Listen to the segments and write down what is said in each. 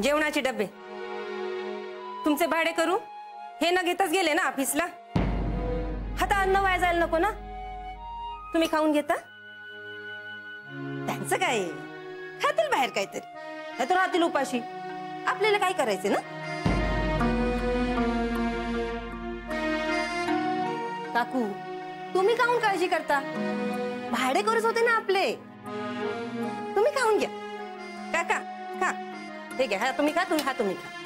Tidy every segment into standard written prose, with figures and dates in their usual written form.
जेवणाचे डबे तुमचे भाडे करू हे न घेताच गेले ना ऑफिसला। आता अन्न वाया जायला नको ना, तुम्ही खाऊन घेता। त्यांचं काय, खातील बाहेर काहीतरी, नाही तर राहतील उपाशी। आपल्याला काय करायचं ना। काकू तुम्ही खाऊन काळजी करता, भाडे करूच होते ना आपले। तुम्ही खाऊन घ्या। काका खा, हे घ्या, हा तुम्ही खा, तुम्ही खा, तुम्ही खा।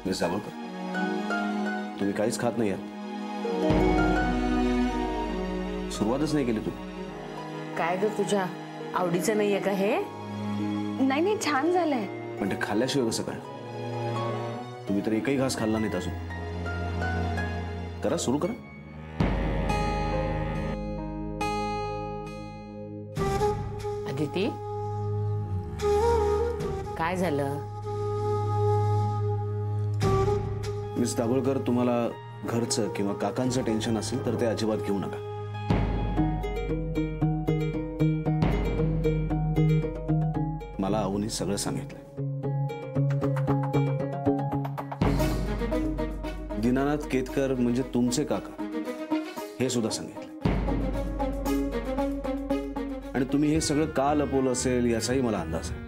मिस दाभोळकर, तुम्ही काहीच खात नाही आहात। सुरुवातच नाही केली तुम्ही। काय ग, तुझ्या आवडीचं नाहीये का हे? नाही नाही, छान झालंय। पण ते खाल्ल्याशिवाय कसं काय? तुम्ही तर एकही घास खाल्ला नाहीत अजून। करा, सुरू करा। अदिती, काय झालं? मिस दाभोळकर, तुम्हाला घरचं किंवा काकांचं टेन्शन असेल तर ते अजिबात घेऊ नका। मला आऊनी सगळं सांगितलं। दीनानाथ केतकर म्हणजे तुमचे काका हे सुद्धा सांगितलं। आणि तुम्ही हे सगळं का लपवलं असेल याचाही मला अंदाज आहे।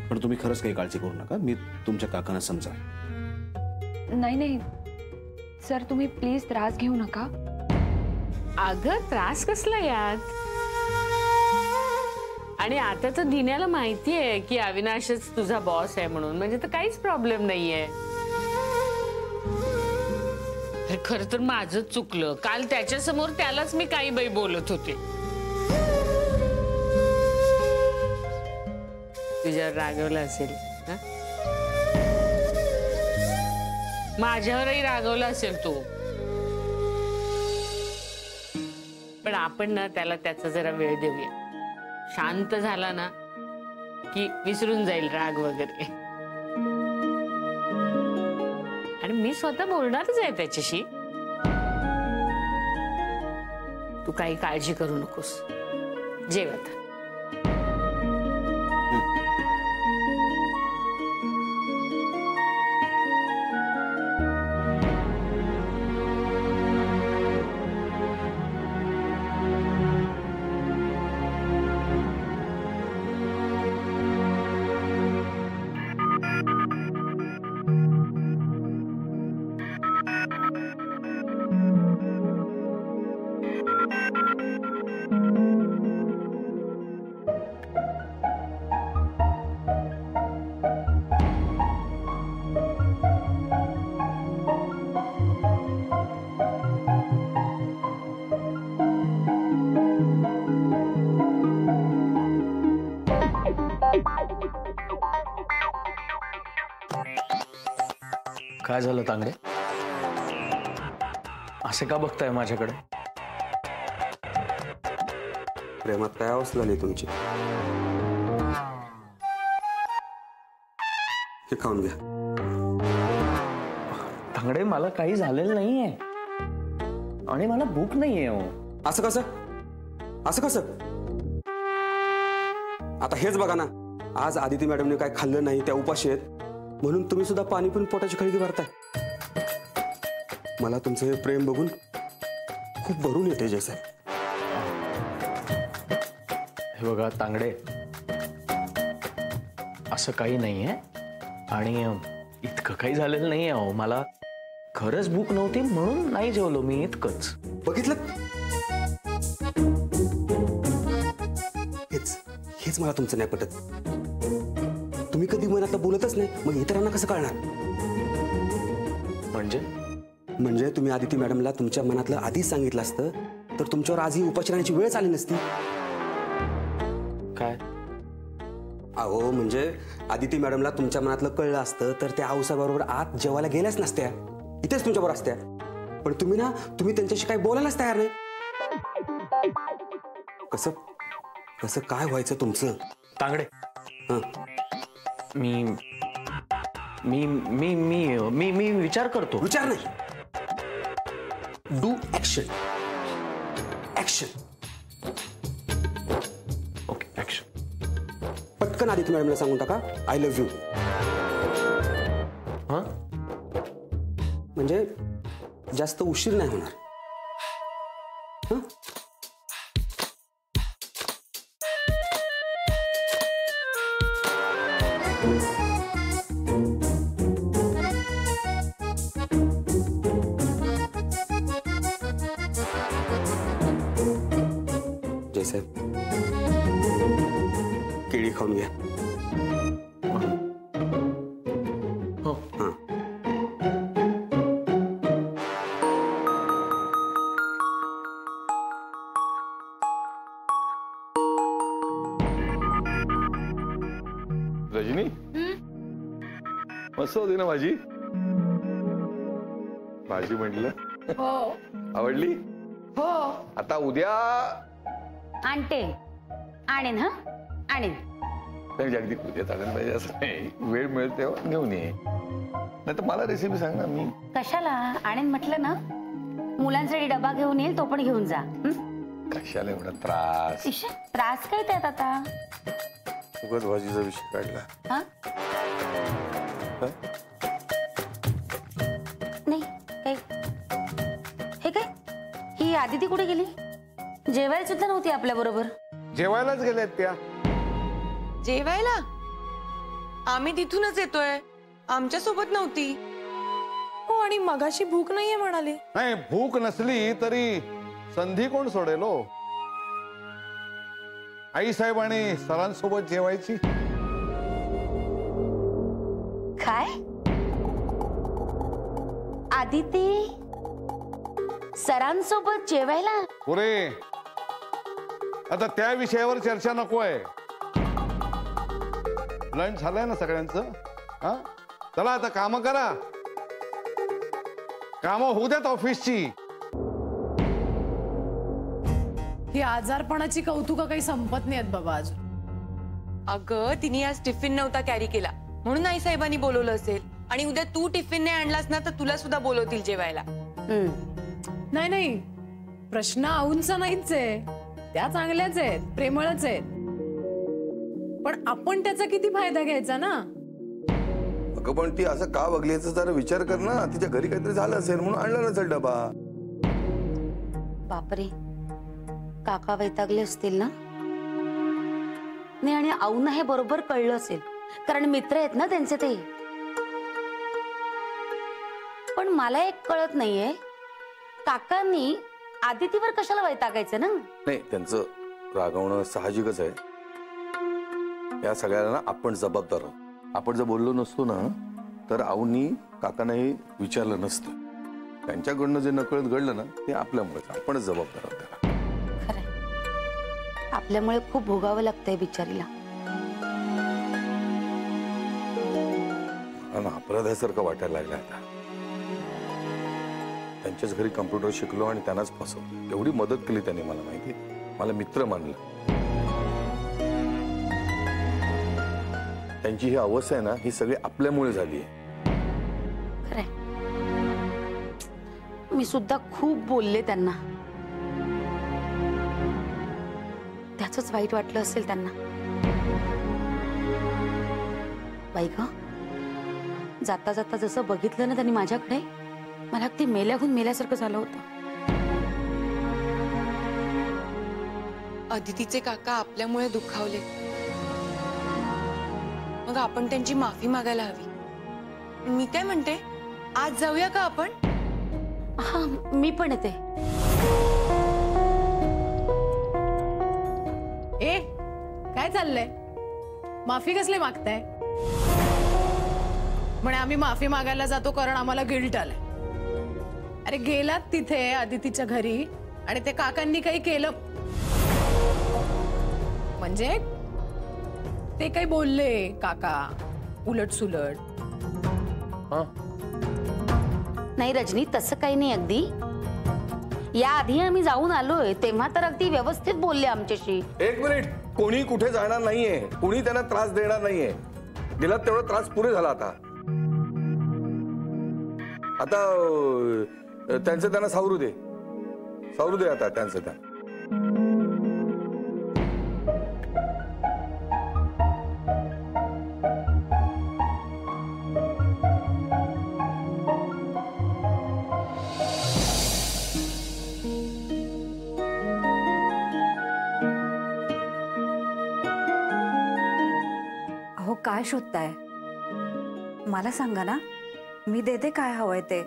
पण तुम्ही खरंच काही काळजी करू नका, मी तुमच्या काकांना समजा। नाही नाही सर, तुम्ही प्लीज त्रास घेऊ नका। अगं त्रास कसला यात? आणि आता तर दिन्याला माहितीये की अविनाशच तुझा बॉस आहे म्हणून, म्हणजे तर काहीच प्रॉब्लेम नाहीये। खर तर माझंच चुकलं, काल त्याच्या समोर त्यालाच मी काही बाई बोलत होते। तुझ्यावर रागवलं असेल, माझ्यावरही रागवलं असेल तो। पण आपण ना त्याला त्याचा जरा वेळ देऊया। शांत झाला ना की विसरून जाईल राग वगैरे। आणि मी स्वतः बोलणारच आहे त्याच्याशी। तू काही काळजी करू नकोस, जेव आता। काय झालं तांगडे? असे का बघताय माझ्याकडे? प्रेमात काय अवस्था झाली तुमची? हे खाऊन घ्या। तांगडे, मला काही झालेलं नाहीये आणि मला भूक नाहीये। असं कसं? असं कसं? आता हेच बघा ना, आज आदिती मॅडमने काय खाल्लं नाही, त्या उपाशी आहेत म्हणून तुम्ही सुद्धा पाणी पिऊन पोटाची खळगी भरताय। मला तुमचं हे प्रेम बघून खूप भरून येते जय साहेब। हे बघा तांगडे, असं काही नाहीये आणि इतकं काही झालेलं नाहीये। अहो, मला खरंच भूक नव्हती म्हणून नाही जेवलो मी, इतकंच। बघितलं? हेच मला तुमचं नाही पटत। तुम्ही कधी मनातलं बोलतच नाही, मग इतरांना कसं कळणार? म्हणजे तुम्ही आदिती मॅडमला तुमच्या मनातलं आधीच सांगितलं असतं तर तुमच्यावर आजही उपाशी राहण्याची वेळ आली नसती. काय? अहो म्हणजे आदिती मॅडमला तुमच्या मनातलं कळलं असतं तर त्या आऊसाबरोबर आत जेवायला गेल्याच नसत्या, इथेच तुमच्याबरोबर असत्या. पण तुम्ही त्यांच्याशी काही बोलायलाच तयार नाही. कसं कसं काय व्हायचं तुमचं? तांगडे, हं. मी मी मी मी मी मी विचार करतो. विचार नाही, do action. Action. Okay, action. पटकन आदिती मॅडमला सांगून टाका आय लव्ह यू. हा, म्हणजे जास्त उशीर नाही होणार. हं? जयसाहेब, केळी खाऊन घ्या. हो. हां. रजनी, मस्त होती ना भाजी? भाजी म्हटलं हो आवडली? हो आता उद्या आणते, आणेन. हा आणेन. नाही अगदी उद्या चालेल पाहिजे असं नाही, वेळ मिळेल तेव्हा घेऊन ये. नाही तर मला रेसिपी सांग ना. मी कशाला आणेन म्हटलं ना, मुलांसाठी डबा घेऊन येईल, तो पण घेऊन जा. कशाला एवढा त्रास? इश, त्रास काय त्यात आता? उगाच भाजीचा विषय काढला. हा काय? नाही काय हे काय, ही आदिती कुठे गेली? जेवायला सुद्धा नव्हती आपल्या बरोबर. जेवायलाच गेल्यात त्या. जेवायला? आम्ही तिथूनच येतोय, आमच्या सोबत नव्हती. हो, आणि मगाशी भूक नाहीये म्हणाले. नाही, भूक नसली तरी संधी कोण सोडेल हो? आई साहेब आणि सरांसोबत जेवायची. काय? आदिती सरांसोबत जेवायला? पुरे, आता त्या विषयावर चर्चा नको आहे. लंच झालंय ना सगळ्यांचं? हा, चला आता काम करा. काम होऊ द्यात ऑफिसची. ही आजारपणाची कौतुक काही संपत नाही आहेत बाबा अजून. अगं, तिने आज टिफिन नव्हता कॅरी केला म्हणून आई साहेबांनी बोलवलं असेल. आणि उद्या तू टिफिन नाही आणलास ना तर तुला सुद्धा बोलवतील जेवायला. नाही नाही, प्रश्न आऊंचा नाहीच आहे. त्या चांगल्याच आहेत, प्रेमळच आहेत. पण आपण त्याचा किती फायदा घ्यायचा ना? अगं पण ती असं का बघली याचा जरा विचार कर ना. तिच्या घरी काहीतरी झालं असेल म्हणून आणला नसेल डबा. बापरे, काका वैतागले असतील ना? नाही, आणि आऊंना हे बरोबर कळलं असेल, कारण मित्र आहेत ना त्यांचे ते. पण मला एक कळत नाहीये, काकांनी आदितीवर कशाला वैतागायचं ना? नाही, त्यांचं रागवणं साहजिकच आहे. या सगळ्याला ना आपण जबाबदार आहोत. आपण जर बोललो नसतो ना तर आऊंनी काकांनाही विचारलं नसतं. त्यांच्याकडनं जे नकळत घडलं ना ते आपल्यामुळेच, आपणच जबाबदार आहोत त्याला. खरंय, आपल्यामुळे खूप भोगावं लागतंय बिचारीला. अपराधासारखं वाटायला लागलं आता. त्यांच्याच घरी कम्प्युटर शिकलो आणि त्यांनाच फसवलं. एवढी मदत केली त्यांनी मला, माहिती, मला मित्र मानलं. त्यांची ही अवस्था आहे ना, ही सगळी आपल्यामुळे झाली आहे. खरंय, मी सुद्धा खूप बोलले त्यांना. त्याचंच वाईट वाटलं असेल त्यांना. बाई ग, जाता जाता जसं बघितलं ना त्यांनी माझ्याकडे, मला अगदी मेल्याहून मेल्यासारखं झालं होतं. अदितीचे काका आपल्यामुळे दुखावले, मग आपण त्यांची माफी मागायला हवी. मी काय म्हणते, आज जाऊया का आपण? हा, मी पण येते. ए, काय चाललंय? माफी कसले मागताय? म्हणे आम्ही माफी मागायला जातो कारण आम्हाला गिल्ट आलाय. अरे गेलात तिथे आदितीच्या घरी आणि ते काकांनी काही केलं म्हणजे ते काही बोलले काका उलट सुलट? नाही रजनी, तसं काही नाही. अगदी याआधी आम्ही जाऊन आलोय तेव्हा तर अगदी व्यवस्थित बोलले आमच्याशी. एक मिनिट, कोणी कुठे जाणार नाहीये, कोणी त्यांना त्रास देणार नाहीये. गेला तेवढा त्रास पुरे झाला. आता त्यांचं त्यांना सावरू दे आता त्यांचं त्या. अहो काय शोधताय? मला सांगा ना, मी देते काय हवंय ते.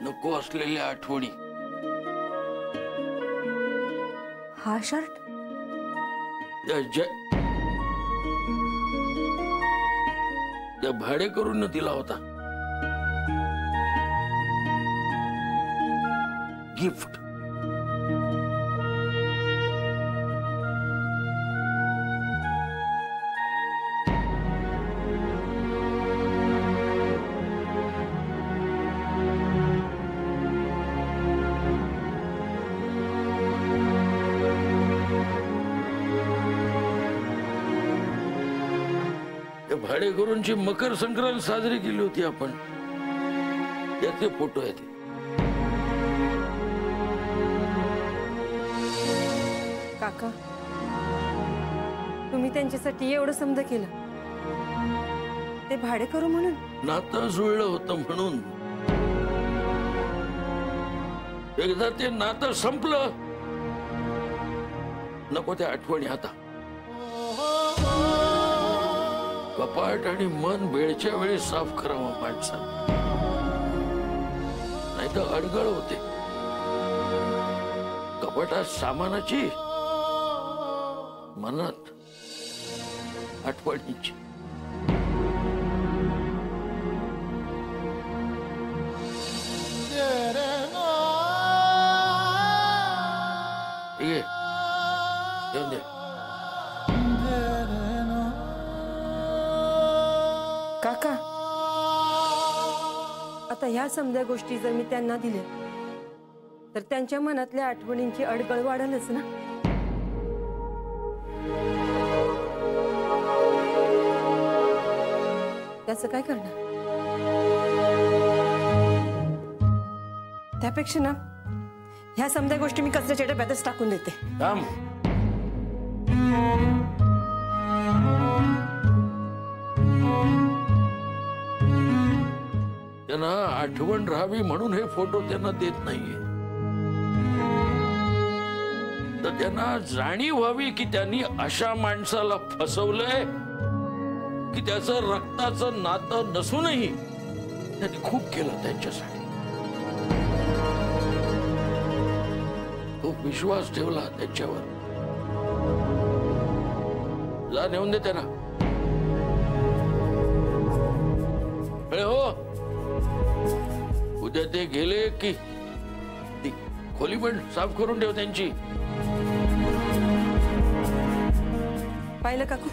नको असलेल्या आठवणी. हा शर्ट त्या भाडे करून दिला होता, गिफ्ट. भाडेकरूंची मकर संक्रांत साजरी केली होती आपण, त्याचे फोटो आहेत. काका, तुम्ही त्यांच्यासाठी एवढं समज केलं, ते भाडेकरू म्हणून? नातं जुळलं होतं म्हणून. एकदा ते नातं संपलं, नको त्या आठवणी आता. कपाट आणि मन वेळच्या वेळी साफ करावं माणसानं, नाही तर अडगळ होते. कपाटात सामानाची, मनात आठवणीची. येऊन दे. काका, आता ह्या समजा गोष्टी जर मी त्यांना दिल्या तर त्यांच्या मनातल्या आठवणींची अडगळ वाढेलच ना. त्याचं काय करणार? त्यापेक्षा ना ह्या समजा गोष्टी मी कचऱ्याच्या डब्यातच टाकून देते. त्यांना आठवण राहावी म्हणून हे फोटो त्यांना देत नाहीये, तर त्यांना जाणीव व्हावी की त्यांनी अशा माणसाला फसवलंय की त्याचं रक्ताचं नातं नसूनही त्यांनी खूप केलं त्यांच्यासाठी. खूप विश्वास ठेवला त्यांच्यावर. जा, नेऊन दे त्यांना. हो, उद्या ते गेले की ती खोली पण साफ करून ठेव त्यांची. पाहिलं काकू,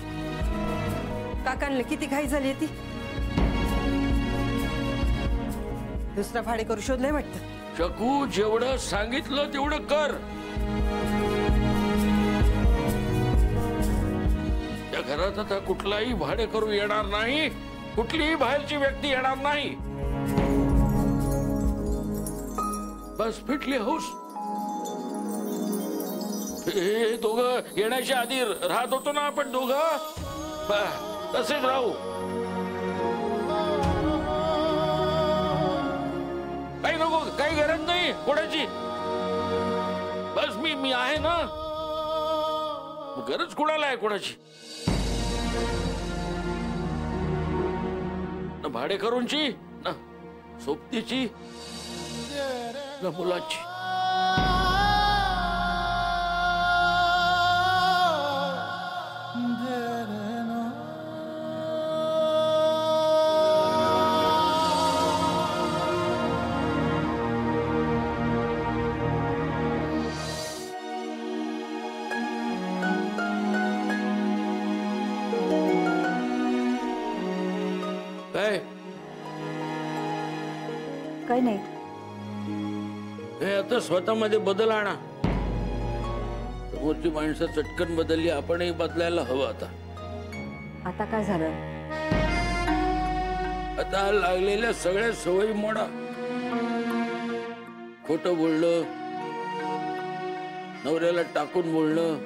काकांना किती घाई झाली ती. दुसरा भाडेकरू शोधलाय वाटतं. शकू, जेवढं सांगितलं तेवढं कर. त्या घरात आता कुठलाही भाडेकरू येणार नाही, कुठलीही बाहेरची व्यक्ती येणार नाही. बस फिटली हौस. हे दोघं येण्याच्या आधी राहत होतो ना आपण दोघं, तसेच राहू. काही नको, काही गरज नाही कोणाची. बस मी आहे ना, गरज कोणाला आहे कोणाची? ना भाडेकरूंची, ना सोबतीची, ना मुलाची. काही नाही. हे आता स्वतःमध्ये बदल आणा. समोरची माणसं चटकन बदलली, आपणही बदलायला हवं. आता काय झालं? आता लागलेल्या सगळ्या सवयी मोडा. खोटं बोलणं, नवऱ्याला टाकून बोलणं,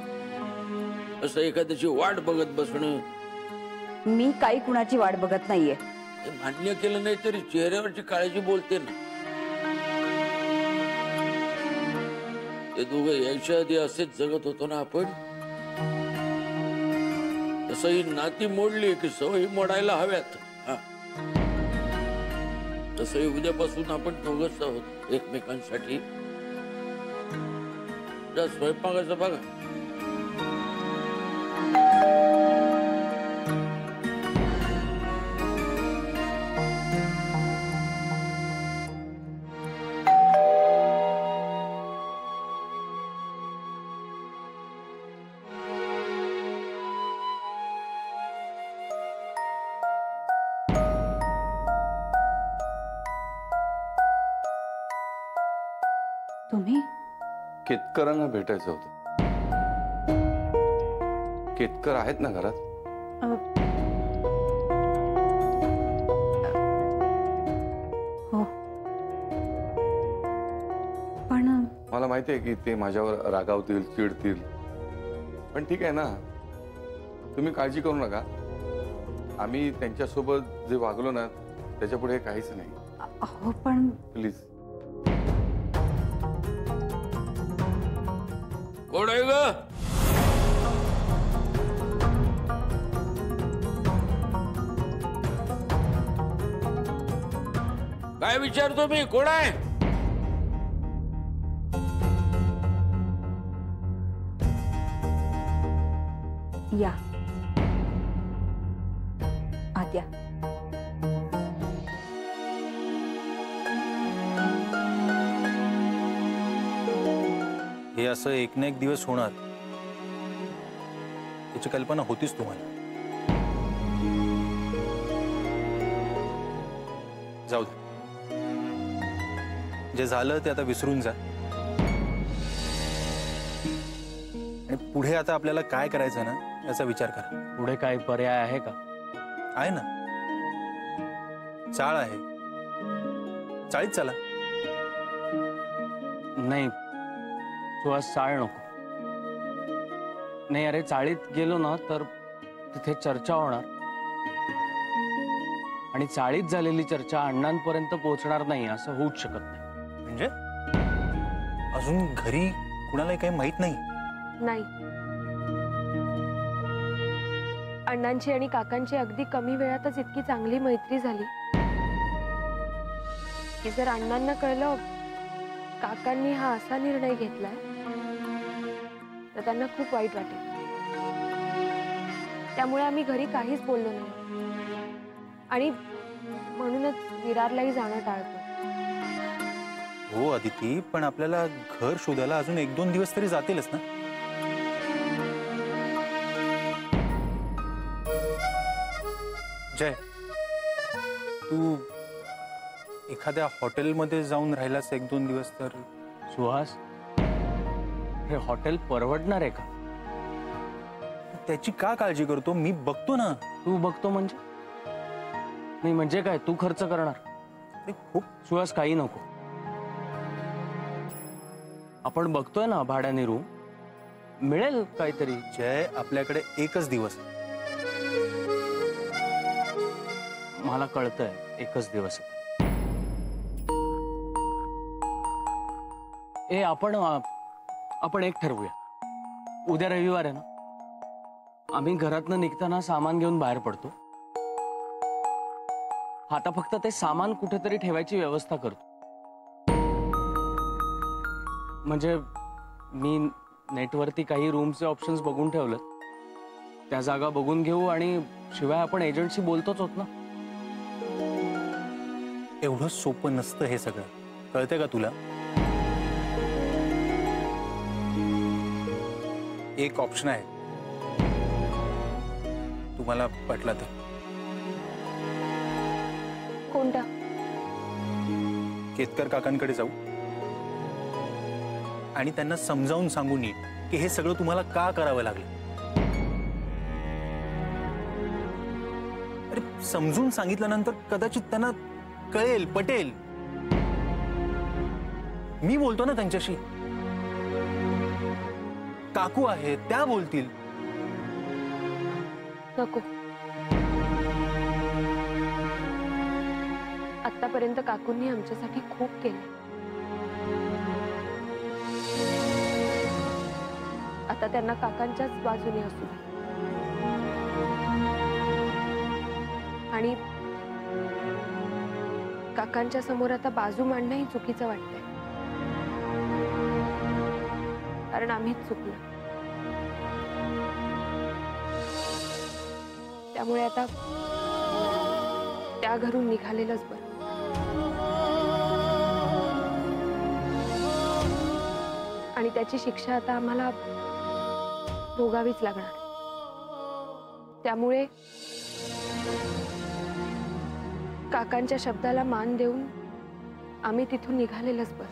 असं एखाद्याची वाट बघत बसणं. मी काही कुणाची वाट बघत नाहीये. हे मान्य केलं नाही तरी चेहऱ्यावरची काळजी बोलते ना. ते दोघं यायच्या आधी असेच जगत होतो ना आपण. तसंही नाती मोडली की सवयी मोडायला हव्यात. तसंही उद्यापासून आपण दोघंच आहोत एकमेकांसाठी. स्वयंपाकाचं बघा. तुम्ही केतकरांना भेटायचं होतं. केतकर आहेत ना घरात? हो, पण मला माहिती आहे की ते माझ्यावर रागावतील, चिडतील, पण ठीक आहे ना, तुम्ही काळजी करू नका. आम्ही त्यांच्यासोबत जे वागलो ना त्याच्या पुढे काहीच नाही. हो, पण प्लीज. कोण आहे ग? काय विचारतो मी? कोण आहे? या आत या. हे असं एक ना एक दिवस होणार याची कल्पना होतीच तुम्हाला. जाऊ दे, जे झालं ते आता विसरून जा. आणि पुढे आता आपल्याला काय करायचं ना याचा विचार करा. पुढे काय पर्याय आहे का? आहे ना, चाळ आहे, चाळीत चला. नाही सुहास, चाळ नको. नाही अरे, चाळीत गेलो ना तर तिथे चर्चा होणार आणि चाळीत झालेली चर्चा अण्णांपर्यंत पोहोचणार नाही, असं होऊच शकत नाही. म्हणजे अजून घरी कुणालाही काही माहित नाही? नाही, अण्णांची आणि काकांची अगदी कमी वेळातच इतकी चांगली मैत्री झाली की जर अण्णांना कळलं काकांनी हा असा निर्णय घेतलाय तर त्यांना खूप वाईट वाटेल. त्यामुळे आम्ही घरी काहीच बोललो नाही आणि म्हणूनच विरारलाही जाणं टाळतो. हो अदिती, पण आपल्याला घर शोधायला अजून 1-2 दिवस तरी जातीलच ना. जय, तू एखाद्या हॉटेलमध्ये जाऊन राहिलास 1-2 दिवस तर. सुहास, हे हॉटेल परवडणार आहे का? त्याची का काळजी करतो? मी बघतो ना. तू बघतो म्हणजे? नाही म्हणजे काय, तू खर्च करणार? खूप. सुहास, काही नको. आपण बघतोय ना भाड्याने रूम, मिळेल काहीतरी. जय, आपल्याकडे एकच दिवस. मला कळतंय एकच दिवस. आपण एक ठरवूया. उद्या रविवार आहे ना, आम्ही घरातनं निघताना सामान घेऊन बाहेर पडतो. आता फक्त ते सामान कुठेतरी ठेवायची व्यवस्था करतो. म्हणजे मी नेटवरती काही रूमचे ऑप्शन्स बघून ठेवले, त्या जागा बघून घेऊ. आणि शिवाय आपण एजंटशी बोलतोच होत ना. एवढं सोपं नसतं हे सगळं, कळतंय का तुला? एक ऑप्शन आहे, तुम्हाला पटला तर. कोणता? केतकर काकांकडे जाऊ आणि त्यांना समजावून सांगून ये की हे सगळं तुम्हाला का करावं लागलं. अरे समजून सांगितल्यानंतर कदाचित त्यांना कळेल, पटेल. मी बोलतो ना त्यांच्याशी, काकू आहे त्या बोलतील. नको. आतापर्यंत काकूंनी आमच्यासाठी खूप केले. आता त्यांना काकांच्याच बाजूने असू दे. आणि काकांच्या समोर आता बाजू मांडणंही चुकीचं वाटतंय, कारण आम्हीच चुकलो. त्यामुळे आता त्या घरून निघालेलंच बरं. आणि त्याची शिक्षा आता आम्हाला भोगावीच लागणार. त्यामुळे काकांच्या शब्दाला मान देऊन आम्ही तिथून निघालेलंच बरं.